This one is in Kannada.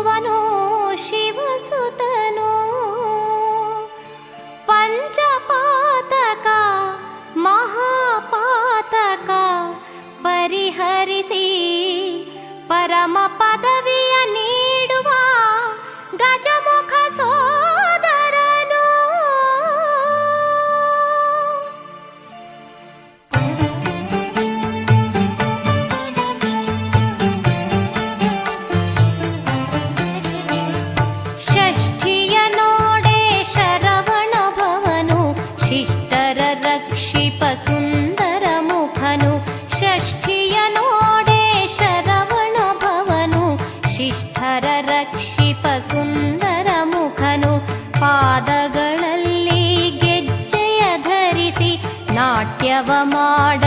ಕಾಯುವನೋ ಶಿವಸುತನೋ. ಪಂಚಪಾತಕ ಮಹಾಪಾತಕ ಪರಿಹರಿಸಿ ಪರಮ ಪದವಿಯ ನೀಡುವ ಗಜಮುಖ ಸೋದರನು. ಷಷ್ಠಿಯ ನೋಡೆ ಶರವಣ ಭವನು ಶಿಷ್ಟರ ರಕ್ಷಿಪ ಸುಂದರ ಮುಖನು. ಷಷ್ಠಿಯ ನೋಡೆ ಶರವಣ ಭವನು ಶಿಷ್ಟರ ರಕ್ಷಿಪ ಸುಂದರ ಮುಖನು. ಪಾದಗಳಲ್ಲಿ ಗೆಜ್ಜೆಯ ಧರಿಸಿ ನಾಟ್ಯವ ಮಾಡ